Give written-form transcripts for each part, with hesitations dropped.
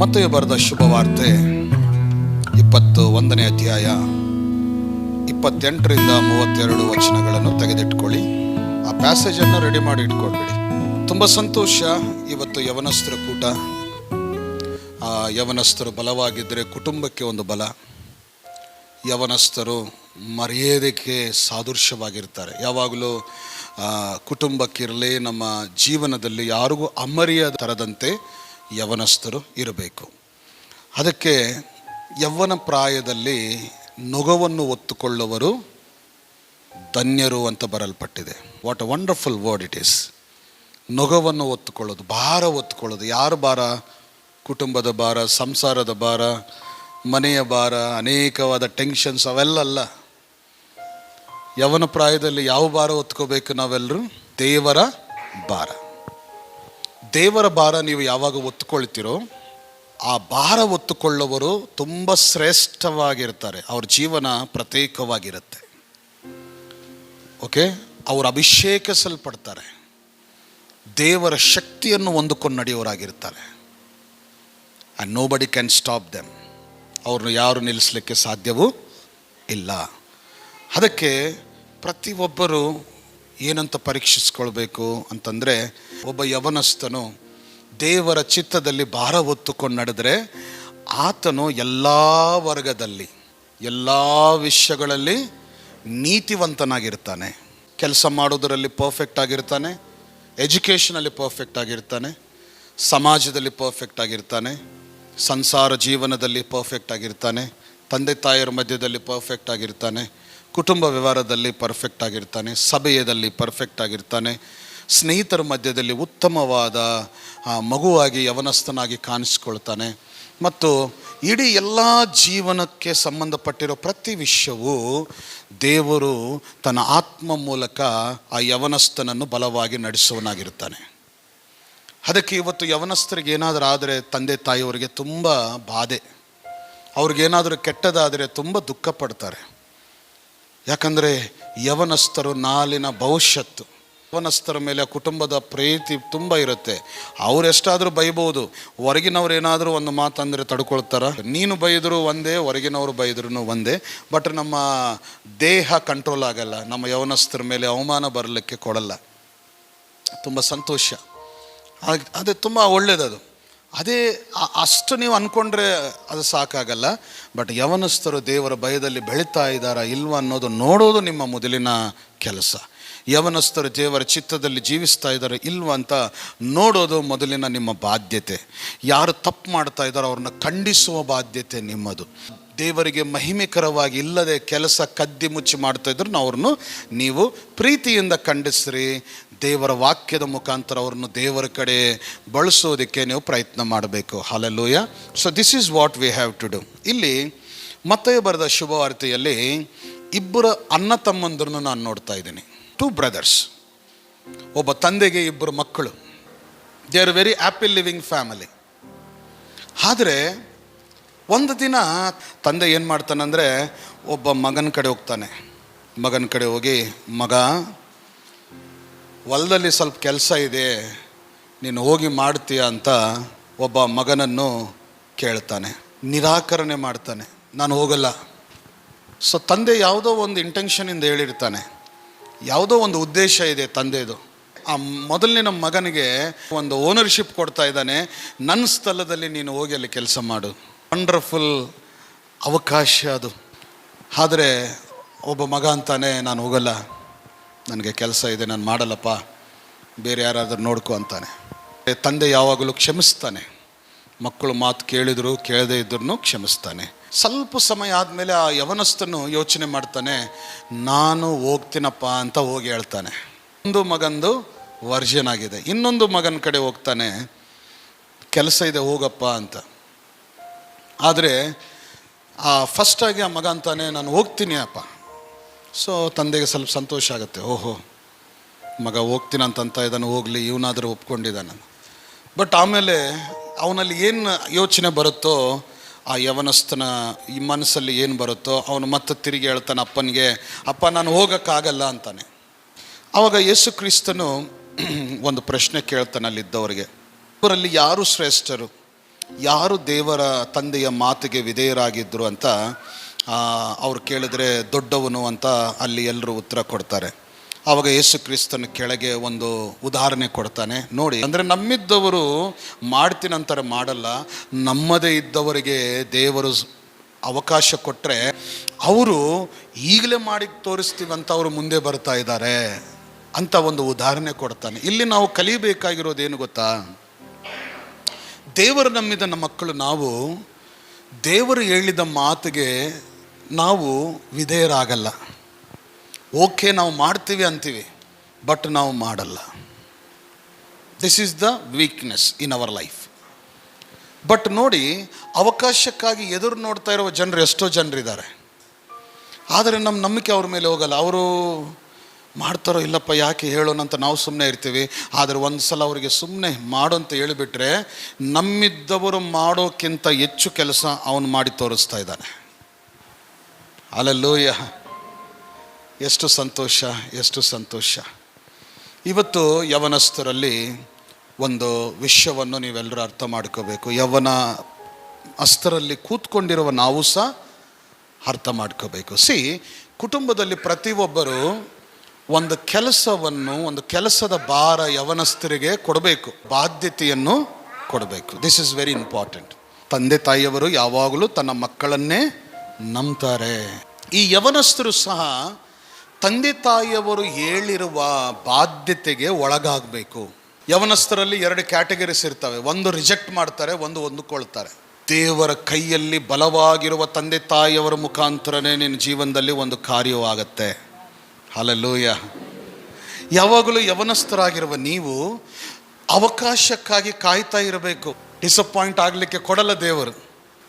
ಮತ್ತೇಯು ಬರೆದ ಶುಭವಾರ್ತೆ 21ನೇ ಅಧ್ಯಾಯ 28ರಿಂದ 32 ವಚನಗಳನ್ನು ತೆಗೆದಿಟ್ಕೊಳ್ಳಿ. ಆ ಪ್ಯಾಸೇಜನ್ನು ರೆಡಿ ಮಾಡಿ ಇಟ್ಕೊಳ್ಬೇಡಿ. ತುಂಬ ಸಂತೋಷ. ಇವತ್ತು ಯವನಸ್ಥರ ಕೂಟ. ಯವನಸ್ಥರು ಬಲವಾಗಿದ್ದರೆ ಕುಟುಂಬಕ್ಕೆ ಒಂದು ಬಲ. ಯವನಸ್ಥರು ಮರ್ಯಾದೆಗೆ ಸಾದೃಶ್ಯವಾಗಿರ್ತಾರೆ. ಯಾವಾಗಲೂ ಕುಟುಂಬಕ್ಕಿರಲಿ, ನಮ್ಮ ಜೀವನದಲ್ಲಿ ಯಾರಿಗೂ ಅಮರ್ಯಾದ ತರದಂತೆ ಯವನಸ್ಥರು ಇರಬೇಕು. ಅದಕ್ಕೆ ಯೌವನ ಪ್ರಾಯದಲ್ಲಿ ನೊಗವನ್ನು ಒತ್ತುಕೊಳ್ಳುವರು ಧನ್ಯರು ಅಂತ ಬರಲ್ಪಟ್ಟಿದೆ. What a wonderful word it is. ನೊಗವನ್ನು ಒತ್ತುಕೊಳ್ಳೋದು, ಭಾರ ಒತ್ತುಕೊಳ್ಳೋದು. ಯಾರ ಭಾರ? ಕುಟುಂಬದ ಭಾರ, ಸಂಸಾರದ ಭಾರ, ಮನೆಯ ಭಾರ, ಅನೇಕವಾದ ಟೆನ್ಷನ್ಸ್ ಅವೆಲ್ಲ. ಯೌವನ ಪ್ರಾಯದಲ್ಲಿ ಯಾವ ಭಾರ ಒತ್ಕೋಬೇಕು ನಾವೆಲ್ಲರೂ? ದೇವರ ಭಾರ. ದೇವರ ಭಾರ ನೀವು ಯಾವಾಗ ಒತ್ತುಕೊಳ್ತೀರೋ ಆ ಭಾರ ಒತ್ತುಕೊಳ್ಳುವವರು ತುಂಬ ಶ್ರೇಷ್ಠವಾಗಿರ್ತಾರೆ. ಅವ್ರ ಜೀವನ ಪ್ರತ್ಯೇಕವಾಗಿರುತ್ತೆ. ಓಕೆ, ಅವರು ಅಭಿಷೇಕಿಸಲ್ಪಡ್ತಾರೆ. ದೇವರ ಶಕ್ತಿಯನ್ನು ಹೊಂದಿಕೊಂಡು ನಡೆಯೋರಾಗಿರ್ತಾರೆ. And nobody can stop them. ಅವ್ರನ್ನ ಯಾರು ನಿಲ್ಲಿಸಲಿಕ್ಕೆ ಸಾಧ್ಯವೂ ಇಲ್ಲ. ಅದಕ್ಕೆ ಪ್ರತಿಯೊಬ್ಬರು ಏನಂತ ಪರೀಕ್ಷಿಸ್ಕೊಳ್ಬೇಕು ಅಂತಂದರೆ, ಒಬ್ಬ ಯವನಸ್ಥನು ದೇವರ ಚಿತ್ತದಲ್ಲಿ ಭಾರ ಹೊತ್ತುಕೊಂಡು ನಡೆದರೆ ಆತನು ಎಲ್ಲ ವರ್ಗದಲ್ಲಿ, ಎಲ್ಲ ವಿಷಯಗಳಲ್ಲಿ ನೀತಿವಂತನಾಗಿರ್ತಾನೆ. ಕೆಲಸ ಮಾಡೋದರಲ್ಲಿ ಪರ್ಫೆಕ್ಟ್ ಆಗಿರ್ತಾನೆ, ಎಜುಕೇಷನಲ್ಲಿ ಪರ್ಫೆಕ್ಟ್ ಆಗಿರ್ತಾನೆ, ಸಮಾಜದಲ್ಲಿ ಪರ್ಫೆಕ್ಟ್ ಆಗಿರ್ತಾನೆ, ಸಂಸಾರ ಜೀವನದಲ್ಲಿ ಪರ್ಫೆಕ್ಟ್ ಆಗಿರ್ತಾನೆ, ತಂದೆ ತಾಯಿಯರ ಮಧ್ಯದಲ್ಲಿ ಪರ್ಫೆಕ್ಟ್ ಆಗಿರ್ತಾನೆ, ಕುಟುಂಬ ವ್ಯವಹಾರದಲ್ಲಿ ಪರ್ಫೆಕ್ಟ್ ಆಗಿರ್ತಾನೆ, ಸಭೆಯದಲ್ಲಿ ಪರ್ಫೆಕ್ಟ್ ಆಗಿರ್ತಾನೆ, ಸ್ನೇಹಿತರ ಮಧ್ಯದಲ್ಲಿ ಉತ್ತಮವಾದ ಮಗುವಾಗಿ ಯವನಸ್ಥನಾಗಿ ಕಾಣಿಸ್ಕೊಳ್ತಾನೆ. ಮತ್ತು ಇಡೀ ಎಲ್ಲ ಜೀವನಕ್ಕೆ ಸಂಬಂಧಪಟ್ಟಿರೋ ಪ್ರತಿ ವಿಷಯವೂ ದೇವರು ತನ್ನ ಆತ್ಮ ಮೂಲಕ ಆ ಯವನಸ್ಥನನ್ನು ಬಲವಾಗಿ ನಡೆಸುವನಾಗಿರ್ತಾನೆ. ಅದಕ್ಕೆ ಇವತ್ತು ಯವನಸ್ಥರಿಗೆ ಏನಾದರೂ ಆದರೆ ತಂದೆ ತಾಯಿಯವರಿಗೆ ತುಂಬ ಬಾಧೆ. ಅವ್ರಿಗೇನಾದರೂ ಕೆಟ್ಟದಾದರೆ ತುಂಬ ದುಃಖ ಪಡ್ತಾರೆ. ಯಾಕಂದರೆ ಯವನಸ್ಥರು ನಾಳಿನ ಭವಿಷ್ಯತ್ತು. ಯವನಸ್ಥರ ಮೇಲೆ ಕುಟುಂಬದ ಪ್ರೀತಿ ತುಂಬ ಇರುತ್ತೆ. ಅವರೆಷ್ಟಾದರೂ ಬೈಬೋದು, ಹೊರಗಿನವ್ರು ಏನಾದರೂ ಒಂದು ಮಾತಂದರೆ ತಡ್ಕೊಳ್ತಾರ. ನೀನು ಬೈದರೂ ಒಂದೇ, ಹೊರಗಿನವರು ಬೈದ್ರೂ ಒಂದೇ. ಬಟ್ ನಮ್ಮ ದೇಹ ಕಂಟ್ರೋಲ್ ಆಗಲ್ಲ. ನಮ್ಮ ಯವನಸ್ಥರ ಮೇಲೆ ಅವಮಾನ ಬರಲಿಕ್ಕೆ ಕೊಡಲ್ಲ. ತುಂಬ ಸಂತೋಷ. ಅದೇ ತುಂಬ ಒಳ್ಳೆಯದದು. ಅದೇ ಅಷ್ಟು ನೀವು ಅಂದ್ಕೊಂಡ್ರೆ ಅದು ಸಾಕಾಗಲ್ಲ. ಬಟ್ ಯವನಸ್ಥರು ದೇವರ ಭಯದಲ್ಲಿ ಬೆಳೀತಾ ಇದ್ದಾರಾ ಇಲ್ವಾ ಅನ್ನೋದು ನೋಡೋದು ನಿಮ್ಮ ಮೊದಲಿನ ಕೆಲಸ. ಯವನಸ್ಥರು ದೇವರ ಚಿತ್ತದಲ್ಲಿ ಜೀವಿಸ್ತಾ ಇದ್ದಾರೆ ಇಲ್ವಾ ಅಂತ ನೋಡೋದು ಮೊದಲಿನ ನಿಮ್ಮ ಬಾಧ್ಯತೆ. ಯಾರು ತಪ್ಪು ಮಾಡ್ತಾ ಇದ್ದಾರೋ ಅವ್ರನ್ನ ಖಂಡಿಸುವ ಬಾಧ್ಯತೆ ನಿಮ್ಮದು. ದೇವರಿಗೆ ಮಹಿಮೆಕರವಾಗಿ ಇಲ್ಲದೆ ಕೆಲಸ ಕದ್ದಿ ಮುಚ್ಚಿ ಮಾಡ್ತಾ ಇದ್ರು ಅವ್ರನ್ನು ನೀವು ಪ್ರೀತಿಯಿಂದ ಖಂಡಿಸ್ರಿ. ದೇವರ ವಾಕ್ಯದ ಮುಖಾಂತರ ಅವ್ರನ್ನು ದೇವರ ಕಡೆ ಬಳಸೋದಕ್ಕೆ ನೀವು ಪ್ರಯತ್ನ ಮಾಡಬೇಕು. Hallelujah. So this is what we have to do. ಇಲ್ಲಿ ಮತ್ತೇಯು ಬರೆದ ಶುಭವಾರ್ತೆಯಲ್ಲಿ ಇಬ್ಬರು ಅಣ್ಣ ತಮ್ಮಂದ್ರನ್ನು ನಾನು ನೋಡ್ತಾ ಇದ್ದೀನಿ. 2 ಬ್ರದರ್ಸ್. ಒಬ್ಬ ತಂದೆಗೆ 2 ಮಕ್ಕಳು. They are very happy living family. ಆದರೆ ಒಂದು ದಿನ ತಂದೆ ಏನು ಮಾಡ್ತಾನಂದರೆ, ಒಬ್ಬ ಮಗನ ಕಡೆ ಹೋಗ್ತಾನೆ. ಮಗನ ಕಡೆ ಹೋಗಿ, ಮಗ, ಹೊಲದಲ್ಲಿ ಸ್ವಲ್ಪ ಕೆಲಸ ಇದೆ, ನೀನು ಹೋಗಿ ಮಾಡ್ತೀಯ ಅಂತ ಒಬ್ಬ ಮಗನನ್ನು ಕೇಳ್ತಾನೆ. ನಿರಾಕರಣೆ ಮಾಡ್ತಾನೆ, ನಾನು ಹೋಗಲ್ಲ. ಸೊ ತಂದೆ ಯಾವುದೋ ಒಂದು ಇಂಟೆನ್ಷನಿಂದ ಹೇಳಿರ್ತಾನೆ, ಯಾವುದೋ ಒಂದು ಉದ್ದೇಶ ಇದೆ ತಂದೆದು. ಆ ಮೊದಲನೇ ಮಗನಿಗೆ ಒಂದು ಓನರ್ಶಿಪ್ ಕೊಡ್ತಾ ಇದ್ದಾನೆ. ನನ್ನ ಸ್ಥಳದಲ್ಲಿ ನೀನು ಹೋಗಿ ಅಲ್ಲಿ ಕೆಲಸ ಮಾಡು. ವಂಡರ್ಫುಲ್ ಅವಕಾಶ ಅದು. ಆದರೆ ಒಬ್ಬ ಮಗ ಅಂತಾನೆ, ನಾನು ಹೋಗಲ್ಲ, ನನಗೆ ಕೆಲಸ ಇದೆ, ನಾನು ಮಾಡಲ್ಲಪ್ಪ, ಬೇರೆ ಯಾರಾದರೂ ನೋಡ್ಕೊ ಅಂತಾನೆ. ತಂದೆ ಯಾವಾಗಲೂ ಕ್ಷಮಿಸ್ತಾನೆ. ಮಕ್ಕಳು ಮಾತು ಕೇಳಿದ್ರು ಕೇಳದೇ ಇದ್ರೂ ಕ್ಷಮಿಸ್ತಾನೆ. ಸ್ವಲ್ಪ ಸಮಯ ಆದಮೇಲೆ ಆ ಯವನಸ್ಥನು ಯೋಚನೆ ಮಾಡ್ತಾನೆ, ನಾನು ಹೋಗ್ತೀನಪ್ಪ ಅಂತ ಹೋಗಿ ಹೇಳ್ತಾನೆ. ಒಂದು ಮಗಂದು ವರ್ಜನ್ ಆಗಿದೆ. ಇನ್ನೊಂದು ಮಗನ ಕಡೆ ಹೋಗ್ತಾನೆ, ಕೆಲಸ ಇದೆ ಹೋಗಪ್ಪ ಅಂತ. ಆದರೆ ಫಸ್ಟಾಗಿ ಆ ಮಗ ಅಂತಾನೆ, ನಾನು ಹೋಗ್ತೀನಿ ಅಪ್ಪ. ಸೊ ತಂದೆಗೆ ಸ್ವಲ್ಪ ಸಂತೋಷ ಆಗುತ್ತೆ. ಓಹೋ, ಮಗ ಹೋಗ್ತೀನಂತ ಇದನ್ನು, ಹೋಗಲಿ, ಇವನಾದರೂ ಒಪ್ಕೊಂಡಿದ್ದಾನೆ. ಬಟ್ ಆಮೇಲೆ ಅವನಲ್ಲಿ ಏನು ಯೋಚನೆ ಬರುತ್ತೋ, ಆ ಯವನಸ್ಥನ ಈ ಮನಸ್ಸಲ್ಲಿ ಏನು ಬರುತ್ತೋ ಅವನು ಮತ್ತೆ ತಿರುಗಿ ಹೇಳ್ತಾನೆ ಅಪ್ಪನಿಗೆ, ಅಪ್ಪ ನಾನು ಹೋಗೋಕ್ಕಾಗಲ್ಲ ಅಂತಾನೆ. ಆವಾಗ ಯೇಸು ಕ್ರಿಸ್ತನು ಒಂದು ಪ್ರಶ್ನೆ ಕೇಳ್ತಾನೆ ಅಲ್ಲಿದ್ದವರಿಗೆ, ಇವರಲ್ಲಿ ಯಾರು ಶ್ರೇಷ್ಠರು? ಯಾರು ದೇವರ ತಂದೆಯ ಮಾತಿಗೆ ವಿಧೇಯರಾಗಿದ್ದರು ಅಂತ ಅವ್ರು ಕೇಳಿದ್ರೆ ದೊಡ್ಡವನು ಅಂತ ಅಲ್ಲಿ ಎಲ್ಲರೂ ಉತ್ತರ ಕೊಡ್ತಾರೆ. ಆವಾಗ ಯೇಸು ಕ್ರಿಸ್ತನ ಕೆಳಗೆ ಒಂದು ಉದಾಹರಣೆ ಕೊಡ್ತಾನೆ. ನೋಡಿ, ಅಂದರೆ ನಮ್ಮಿದ್ದವರು ಮಾಡ್ತೀನಂತಾರೆ ಮಾಡಲ್ಲ, ನಮ್ಮದೇ ಇದ್ದವರಿಗೆ ದೇವರು ಅವಕಾಶ ಕೊಟ್ಟರೆ ಅವರು ಈಗಲೇ ಮಾಡಿ ತೋರಿಸ್ತೀವಂತ ಅವರು ಮುಂದೆ ಬರ್ತಾ ಇದ್ದಾರೆ ಅಂತ ಒಂದು ಉದಾಹರಣೆ ಕೊಡ್ತಾನೆ. ಇಲ್ಲಿ ನಾವು ಕಲಿಬೇಕಾಗಿರೋದೇನು ಗೊತ್ತಾ? ದೇವರು ನಂಬಿದ ನಮ್ಮ ಮಕ್ಕಳು ನಾವು ದೇವರು ಹೇಳಿದ ಮಾತಿಗೆ ನಾವು ವಿಧೇಯರಾಗಲ್ಲ. ಓಕೆ, ನಾವು ಮಾಡ್ತೀವಿ ಅಂತೀವಿ, ಬಟ್ ನಾವು ಮಾಡಲ್ಲ. This is the weakness in our life. But ನೋಡಿ, ಅವಕಾಶಕ್ಕಾಗಿ ಎದುರು ನೋಡ್ತಾ ಇರುವ ಜನರು ಎಷ್ಟೋ ಜನರಿದ್ದಾರೆ. ಆದರೆ ನಮ್ಮ ನಂಬಿಕೆ ಅವ್ರ ಮೇಲೆ ಹೋಗಲ್ಲ. ಅವರು ಮಾಡ್ತಾರೋ ಇಲ್ಲಪ್ಪ ಯಾಕೆ ಹೇಳೋಣ ಅಂತ ನಾವು ಸುಮ್ಮನೆ ಇರ್ತೀವಿ. ಆದರೆ ಒಂದು ಸಲ ಅವರಿಗೆ ಸುಮ್ಮನೆ ಮಾಡು ಅಂತ ಹೇಳಿಬಿಟ್ರೆ ನಮ್ಮಿದ್ದವರು ಮಾಡೋಕ್ಕಿಂತ ಹೆಚ್ಚು ಕೆಲಸ ಅವನು ಮಾಡಿ ತೋರಿಸ್ತಾ ಇದ್ದಾನೆ. ಹಲ್ಲೆಲೂಯಾ! ಎಷ್ಟು ಸಂತೋಷ, ಎಷ್ಟು ಸಂತೋಷ. ಇವತ್ತು ಯವನಸ್ಥರಲ್ಲಿ ಒಂದು ವಿಷಯವನ್ನು ನೀವೆಲ್ಲರೂ ಅರ್ಥ ಮಾಡ್ಕೋಬೇಕು. ಯವನ ಅಸ್ತರಲ್ಲಿ ಕೂತ್ಕೊಂಡಿರುವ ನಾವು ಸಹ ಅರ್ಥ ಮಾಡ್ಕೋಬೇಕು. ಕುಟುಂಬದಲ್ಲಿ ಪ್ರತಿಯೊಬ್ಬರು ಒಂದು ಕೆಲಸವನ್ನು, ಒಂದು ಕೆಲಸದ ಭಾರ ಯವನಸ್ಥರಿಗೆ ಕೊಡಬೇಕು, ಬಾಧ್ಯತೆಯನ್ನು ಕೊಡಬೇಕು. This is very important. ತಂದೆ ತಾಯಿಯವರು ಯಾವಾಗಲೂ ತನ್ನ ಮಕ್ಕಳನ್ನೇ ನಂಬ್ತಾರೆ. ಈ ಯವನಸ್ಥರು ಸಹ ತಂದೆ ತಾಯಿಯವರು ಹೇಳಿರುವ ಬಾಧ್ಯತೆಗೆ ಒಳಗಾಗಬೇಕು. ಯವನಸ್ಥರಲ್ಲಿ 2 ಕ್ಯಾಟಗರೀಸ್ ಇರ್ತವೆ. ಒಂದು ರಿಜೆಕ್ಟ್ ಮಾಡ್ತಾರೆ, ಒಂದು ಹೊಂದಿಕೊಳ್ತಾರೆ. ದೇವರ ಕೈಯಲ್ಲಿ ಬಲವಾಗಿರುವ ತಂದೆ ತಾಯಿಯವರ ಮುಖಾಂತರನೇ ನಿನ್ನ ಜೀವನದಲ್ಲಿ ಒಂದು ಕಾರ್ಯವಾಗತ್ತೆ. ಹಲ್ಲೆಲೂಯಾ! ಯಾವಾಗಲೂ ಯವನಸ್ಥರಾಗಿರುವ ನೀವು ಅವಕಾಶಕ್ಕಾಗಿ ಕಾಯ್ತಾ ಇರಬೇಕು. ಡಿಸಪಾಯಿಂಟ್ ಆಗಲಿಕ್ಕೆ ಕೊಡಲ್ಲ ದೇವರು.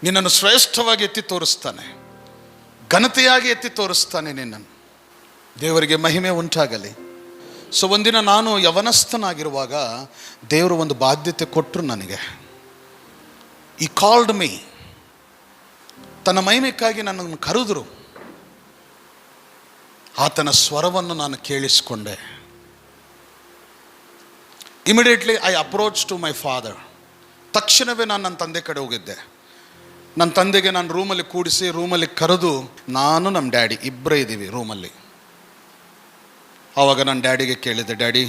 ನಿನ್ನನ್ನು ಶ್ರೇಷ್ಠವಾಗಿ ಎತ್ತಿ ತೋರಿಸ್ತಾನೆ, ಘನತೆಯಾಗಿ ಎತ್ತಿ ತೋರಿಸ್ತಾನೆ ನಿನ್ನನ್ನು. ದೇವರಿಗೆ ಮಹಿಮೆ ಉಂಟಾಗಲಿ. ಒಂದಿನ ನಾನು ಯವನಸ್ಥನಾಗಿರುವಾಗ ದೇವರು ಒಂದು ಬಾಧ್ಯತೆ ಕೊಟ್ಟರು ನನಗೆ. ಈ ಕಾಲ್ಡ್ ಮೀ, ತನ್ನ ಮಹಿಮೆಗಾಗಿ ನನ್ನನ್ನು ಕರೆದರು. ಆತನ ಸ್ವರವನ್ನು ನಾನು ಕೇಳಿಸಿಕೊಂಡೆ. Immediately I approach to my father. ತಕ್ಷಣವೇ ನಾನು ನನ್ನ ತಂದೆ ಕಡೆ ಹೋಗಿದ್ದೆ. ನನ್ನ ತಂದೆಗೆ ನಾನು ರೂಮಲ್ಲಿ ಕೂಡಿಸಿ, ರೂಮಲ್ಲಿ ಕರೆದು, ನಾನು ನಮ್ಮ ಡ್ಯಾಡಿ ಇಬ್ಬರೇ ಇದ್ದೀವಿ ರೂಮಲ್ಲಿ. ಆವಾಗ ನನ್ನ ಡ್ಯಾಡಿಗೆ ಕೇಳಿದೆ, ಡ್ಯಾಡಿ,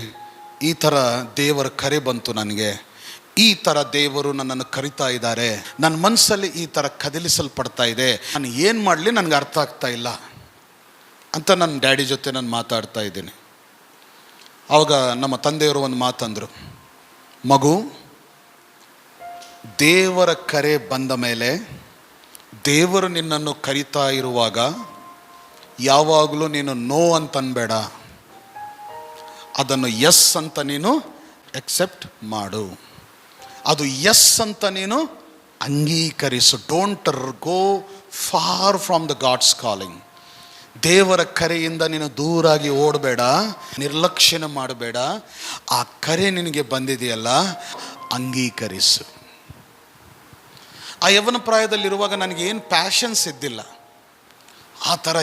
ಈ ಥರ ದೇವರ ಕರೆ ಬಂತು ನನಗೆ, ಈ ಥರ ದೇವರು ನನ್ನನ್ನು ಕರಿತಾ ಇದ್ದಾರೆ, ನನ್ನ ಮನಸ್ಸಲ್ಲಿ ಈ ಥರ ಕದಲಿಸಲ್ಪಡ್ತಾ ಇದೆ, ನಾನು ಏನು ಮಾಡಲಿ ನನಗೆ ಅರ್ಥ ಆಗ್ತಾ ಇಲ್ಲ ಅಂತ ನನ್ನ ಡ್ಯಾಡಿ ಜೊತೆ ನಾನು ಮಾತಾಡ್ತಾ ಇದ್ದೀನಿ. ಆವಾಗ ನಮ್ಮ ತಂದೆಯವರು ಒಂದು ಮಾತಂದರು, ಮಗು, ದೇವರ ಕರೆ ಬಂದ ಮೇಲೆ, ದೇವರು ನಿನ್ನನ್ನು ಕರಿತಾ ಇರುವಾಗ ಯಾವಾಗಲೂ ನೀನು ನೋ ಅಂತ ಅನ್ಬೇಡ, ಅದನ್ನು ಎಸ್ ಅಂತ ನೀನು ಎಕ್ಸೆಪ್ಟ್ ಮಾಡು, ಅದು ಎಸ್ ಅಂತ ನೀನು ಅಂಗೀಕರಿಸು. Don't go far from the God's calling. ದೇವರ ಕರೆಯಿಂದ ನೀನು ದೂರಾಗಿ ಓಡಬೇಡ, ನಿರ್ಲಕ್ಷ್ಯನ ಮಾಡಬೇಡ. ಆ ಕರೆ ನಿನಗೆ ಬಂದಿದೆಯಲ್ಲ, ಅಂಗೀಕರಿಸು. ಆ ಯವನ ಪ್ರಾಯದಲ್ಲಿರುವಾಗ ನನಗೇನು ಪ್ಯಾಷನ್ಸ್ ಇದ್ದಿಲ್ಲ. ಆ ಥರ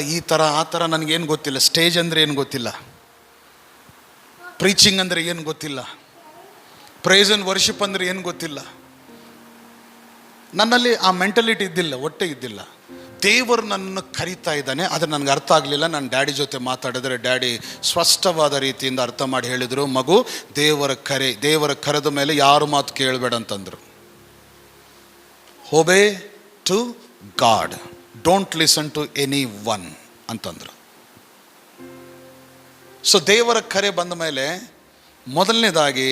ಆ ಥರ ನನಗೇನು ಗೊತ್ತಿಲ್ಲ. ಸ್ಟೇಜ್ ಅಂದರೆ ಏನು ಗೊತ್ತಿಲ್ಲ, ಪ್ರೀಚಿಂಗ್ ಅಂದರೆ ಏನು ಗೊತ್ತಿಲ್ಲ, ಪ್ರೈಸ್ ಆ್ಯಂಡ್ ವರ್ಷಿಪ್ ಅಂದರೆ ಏನು ಗೊತ್ತಿಲ್ಲ. ನನ್ನಲ್ಲಿ ಆ ಮೆಂಟಲಿಟಿ ಇದ್ದಿಲ್ಲ, ಒಟ್ಟೆ ಇದ್ದಿಲ್ಲ. ದೇವರು ನನ್ನನ್ನು ಕರಿತಾ ಇದ್ದಾನೆ, ಅದು ನನಗೆ ಅರ್ಥ ಆಗಲಿಲ್ಲ. ನನ್ನ ಡ್ಯಾಡಿ ಜೊತೆ ಮಾತಾಡಿದ್ರೆ ಡ್ಯಾಡಿ ಸ್ಪಷ್ಟವಾದ ರೀತಿಯಿಂದ ಅರ್ಥ ಮಾಡಿ ಹೇಳಿದರು, ಮಗು, ದೇವರ ಕರೆದ ಮೇಲೆ ಯಾರು ಮಾತು ಕೇಳಬೇಡ ಅಂತಂದರು. Obey to God, don't listen to anyone ಅಂತಂದರು. ದೇವರ ಕರೆ ಬಂದ ಮೇಲೆ ಮೊದಲನೇದಾಗಿ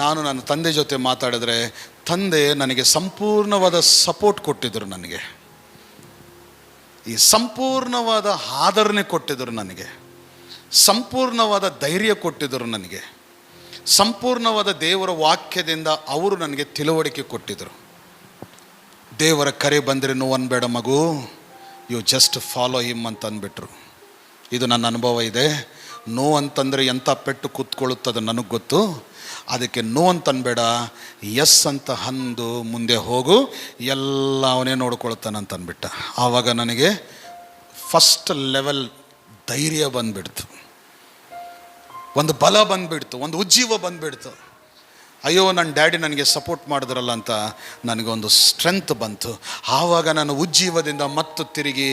ನಾನು ನನ್ನ ತಂದೆ ಜೊತೆ ಮಾತಾಡಿದ್ರೆ ತಂದೆ ನನಗೆ ಸಂಪೂರ್ಣವಾದ ಸಪೋರ್ಟ್ ಕೊಟ್ಟಿದ್ದರು. ನನಗೆ ಈ ಸಂಪೂರ್ಣವಾದ ಆದರಣೆ ಕೊಟ್ಟಿದ್ದರು, ನನಗೆ ಸಂಪೂರ್ಣವಾದ ಧೈರ್ಯ ಕೊಟ್ಟಿದ್ದರು, ನನಗೆ ಸಂಪೂರ್ಣವಾದ ದೇವರ ವಾಕ್ಯದಿಂದ ಅವರು ನನಗೆ ತಿಳುವಳಿಕೆ ಕೊಟ್ಟಿದ್ದರು. ದೇವರ ಕರೆ ಬಂದರೆ ನೋ ಅನ್ಬೇಡ ಮಗು, ಯು ಜಸ್ಟ್ ಫಾಲೋ ಹಿಮ್ ಅಂತ ಅಂದ್ಬಿಟ್ರು. ಇದು ನನ್ನ ಅನುಭವ ಇದೆ. ನೋ ಅಂತಂದರೆ ಎಂಥ ಪೆಟ್ಟು ಕೂತ್ಕೊಳ್ಳುತ್ತದೆ ನನಗೆ ಗೊತ್ತು. ಅದಕ್ಕೆ ನೋ ಅಂತ ಅನ್ಬೇಡ, ಎಸ್ ಅಂತ ಅಂದು ಮುಂದೆ ಹೋಗು, ಎಲ್ಲ ಅವನೇ ನೋಡ್ಕೊಳ್ತಾನಂತ ಅಂದ್ಬಿಟ್ಟ. ಆವಾಗ ನನಗೆ ಫಸ್ಟ್ ಲೆವೆಲ್ ಧೈರ್ಯ ಬಂದುಬಿಡ್ತು, ಒಂದು ಬಲ ಬಂದುಬಿಡ್ತು, ಒಂದು ಉಜ್ಜೀವ ಬಂದುಬಿಡ್ತು. ಅಯ್ಯೋ ನನ್ನ ಡ್ಯಾಡಿ ನನಗೆ ಸಪೋರ್ಟ್ ಮಾಡಿದ್ರಲ್ಲ ಅಂತ ನನಗೊಂದು ಸ್ಟ್ರೆಂತ್ ಬಂತು. ಆವಾಗ ನಾನು ಉಜ್ಜೀವದಿಂದ ಮತ್ತು ತಿರುಗಿ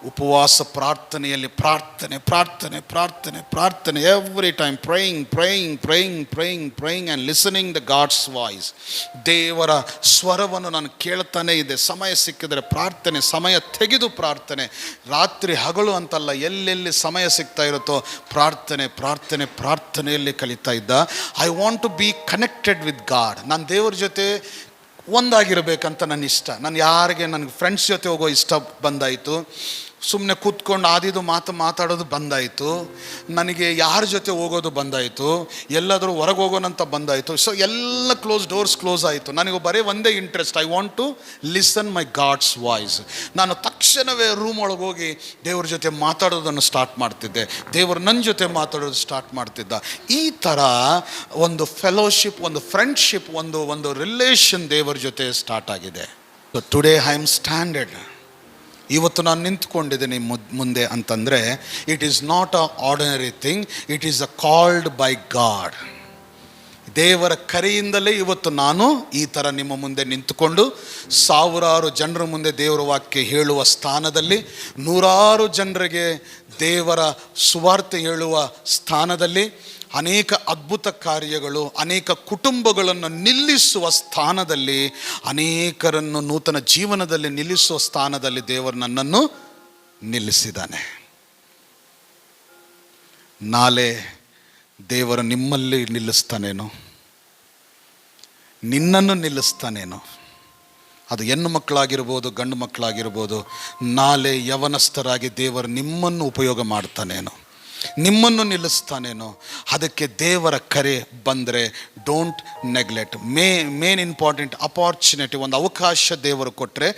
ಉಪವಾಸ ಪ್ರಾರ್ಥನೆಯಲ್ಲಿ ಪ್ರಾರ್ಥನೆ ಪ್ರಾರ್ಥನೆ ಪ್ರಾರ್ಥನೆ ಪ್ರಾರ್ಥನೆ every time praying and listening the God's voice. ದೇವರ ಸ್ವರವನ್ನು ನಾನು ಕೇಳ್ತಾನೆ ಇದೆ. ಸಮಯ ಸಿಕ್ಕಿದರೆ ಪ್ರಾರ್ಥನೆ, ಸಮಯ ತೆಗೆದು ಪ್ರಾರ್ಥನೆ, ರಾತ್ರಿ ಹಗಲು ಅಂತಲ್ಲ, ಎಲ್ಲೆಲ್ಲಿ ಸಮಯ ಸಿಗ್ತಾ ಇರುತ್ತೋ ಪ್ರಾರ್ಥನೆ ಪ್ರಾರ್ಥನೆ ಪ್ರಾರ್ಥನೆಯಲ್ಲಿ ಕಲಿತಾ ಇದ್ದ. I want to be connected with God. ನಾನು ದೇವ್ರ ಜೊತೆ ಒಂದಾಗಿರಬೇಕಂತ ನನ್ನ ಇಷ್ಟ. ನಾನು ಯಾರಿಗೆ ನನಗೆ ಫ್ರೆಂಡ್ಸ್ ಜೊತೆ ಹೋಗೋ ಇಷ್ಟ ಬಂದಾಯಿತು, ಸುಮ್ಮನೆ ಕೂತ್ಕೊಂಡು ಆದಿದು ಮಾತಾಡೋದು ಬಂದಾಯಿತು, ನನಗೆ ಯಾರ ಜೊತೆ ಹೋಗೋದು ಬಂದಾಯಿತು, ಎಲ್ಲಾದರೂ ಹೊರಗೆ ಹೋಗೋಣಂತ ಬಂದಾಯಿತು. ಸೊ ಎಲ್ಲ ಡೋರ್ಸ್ ಕ್ಲೋಸ್ ಆಯಿತು. ನನಗೆ ಬರೀ ಒಂದೇ interest, I want to listen my God's voice. ನಾನು ತಕ್ಷಣವೇ ರೂಮ್ ಒಳಗೆ ಹೋಗಿ ದೇವ್ರ ಜೊತೆ ಮಾತಾಡೋದನ್ನು ಸ್ಟಾರ್ಟ್ ಮಾಡ್ತಿದ್ದೆ, ದೇವರು ನನ್ನ ಜೊತೆ ಮಾತಾಡೋದು ಸ್ಟಾರ್ಟ್ ಮಾಡ್ತಿದ್ದ. ಈ ಥರ ಒಂದು ಫೆಲೋಶಿಪ್, ಒಂದು ಫ್ರೆಂಡ್ಶಿಪ್, ಒಂದು ರಿಲೇಷನ್ ದೇವರ ಜೊತೆ ಸ್ಟಾರ್ಟ್ ಆಗಿದೆ. So today I am standard. ಇವತ್ತು ನಾನು ನಿಂತ್ಕೊಂಡಿದ್ದೀನಿ ಮುಂದೆ ಅಂತಂದರೆ it is not a ordinary thing, it is a called by god. ದೇವರ ಕರೆಯಿಂದಲೇ ಇವತ್ತು ನಾನು ಈ ಥರ ನಿಮ್ಮ ಮುಂದೆ ನಿಂತುಕೊಂಡು ಸಾವಿರಾರು ಜನರ ಮುಂದೆ ದೇವರ ವಾಕ್ಯ ಹೇಳುವ ಸ್ಥಾನದಲ್ಲಿ, ನೂರಾರು ಜನರಿಗೆ ದೇವರ ಸುವಾರ್ತೆ ಹೇಳುವ ಸ್ಥಾನದಲ್ಲಿ, ಅನೇಕ ಅದ್ಭುತ ಕಾರ್ಯಗಳು, ಅನೇಕ ಕುಟುಂಬಗಳನ್ನು ನಿಲ್ಲಿಸುವ ಸ್ಥಾನದಲ್ಲಿ, ಅನೇಕರನ್ನು ನೂತನ ಜೀವನದಲ್ಲಿ ನಿಲ್ಲಿಸುವ ಸ್ಥಾನದಲ್ಲಿ ದೇವರು ನನ್ನನ್ನು ನಿಲ್ಲಿಸಿದ್ದಾನೆ. ನಾಳೆ ದೇವರು ನಿಮ್ಮಲ್ಲಿ ನಿಲ್ಲಿಸ್ತಾನೇನೋ, ನಿನ್ನನ್ನು ನಿಲ್ಲಿಸ್ತಾನೇನೋ. ಅದು ಹೆಣ್ಣು ಮಕ್ಕಳಾಗಿರ್ಬೋದು, ಗಂಡು ಮಕ್ಕಳಾಗಿರ್ಬೋದು. ನಾಳೆ ಯವನಸ್ಥರಾಗಿ ದೇವರು ನಿಮ್ಮನ್ನು ಉಪಯೋಗ ಮಾಡ್ತಾನೇನೋ, ನಿಮ್ಮನ್ನು ನಿಲ್ಲಿಸ್ತಾನೇನೋ. ಅದಕ್ಕೆ ದೇವರ ಕರೆ ಬಂದರೆ don't neglect. Main important opportunity, ಒಂದು ಅವಕಾಶ ದೇವರು ಕೊಟ್ಟರೆ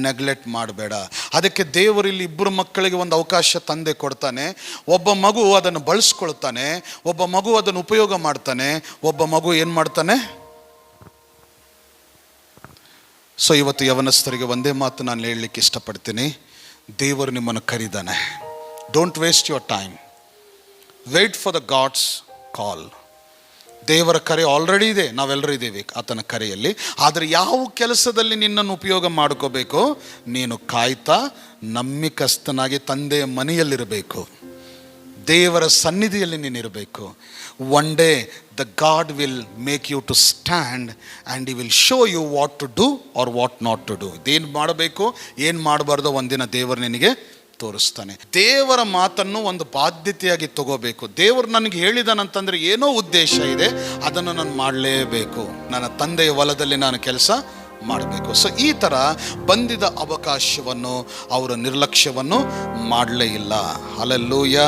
ನೆಗ್ಲೆಕ್ಟ್ ಮಾಡಬೇಡ. ಅದಕ್ಕೆ ದೇವರು ಇಲ್ಲಿ ಇಬ್ಬರು ಮಕ್ಕಳಿಗೆ ಒಂದು ಅವಕಾಶ ತಂದೆ ಕೊಡ್ತಾನೆ. ಒಬ್ಬ ಮಗು ಅದನ್ನು ಬಳಸ್ಕೊಳ್ತಾನೆ, ಒಬ್ಬ ಮಗು ಅದನ್ನು ಉಪಯೋಗ ಮಾಡ್ತಾನೆ, ಒಬ್ಬ ಮಗು ಏನು ಮಾಡ್ತಾನೆ. ಸೊ ಇವತ್ತು ಯವನಸ್ಥರಿಗೆ ಒಂದೇ ಮಾತು ನಾನು ಹೇಳಲಿಕ್ಕೆ ಇಷ್ಟಪಡ್ತೀನಿ, ದೇವರು ನಿಮ್ಮನ್ನು ಕರೀದಾನೆ. Don't waste your time, wait for the God's call. ದೇವರ ಕರೆ ಆಲ್ರೆಡಿ ಇದೆ, ನಾವೆಲ್ಲರೂ ಇದ್ದೀವಿ ಆತನ ಕರೆಯಲ್ಲಿ. ಆದರೆ ಯಾವ ಕೆಲಸದಲ್ಲಿ ನಿನ್ನನ್ನು ಉಪಯೋಗ ಮಾಡ್ಕೋಬೇಕೋ ನೀನು ಕಾಯ್ತಾ ನಂಬಿಕಸ್ಥನಾಗಿ ತಂದೆಯ ಮನೆಯಲ್ಲಿರಬೇಕು, ದೇವರ ಸನ್ನಿಧಿಯಲ್ಲಿ ನೀನಿರಬೇಕು. One day the God will make you to stand and he will show you what to do or what not to do. ಇದೇನು ಮಾಡಬೇಕು, ಏನು ಮಾಡಬಾರ್ದು ಒಂದಿನ ದೇವರು ನಿನಗೆ ತೋರಿಸ್ತಾನೆ. ದೇವರ ಮಾತನ್ನು ಒಂದು ಬಾಧ್ಯತೆಯಾಗಿ ತಗೋಬೇಕು. ದೇವರು ನನಗೆ ಹೇಳಿದಾನಂತಂದರೆ ಏನೋ ಉದ್ದೇಶ ಇದೆ, ಅದನ್ನು ನಾನು ಮಾಡಲೇಬೇಕು. ನನ್ನ ತಂದೆಯ ಹೊಲದಲ್ಲಿ ನಾನು ಕೆಲಸ ಮಾಡಬೇಕು. ಸೊ ಈ ಥರ ಬಂದಿದ್ದ ಅವಕಾಶವನ್ನು, ಅವರ ನಿರ್ಲಕ್ಷ್ಯವನ್ನು ಮಾಡಲೇ ಇಲ್ಲ. ಹಲ್ಲೆಲೂಯಾ.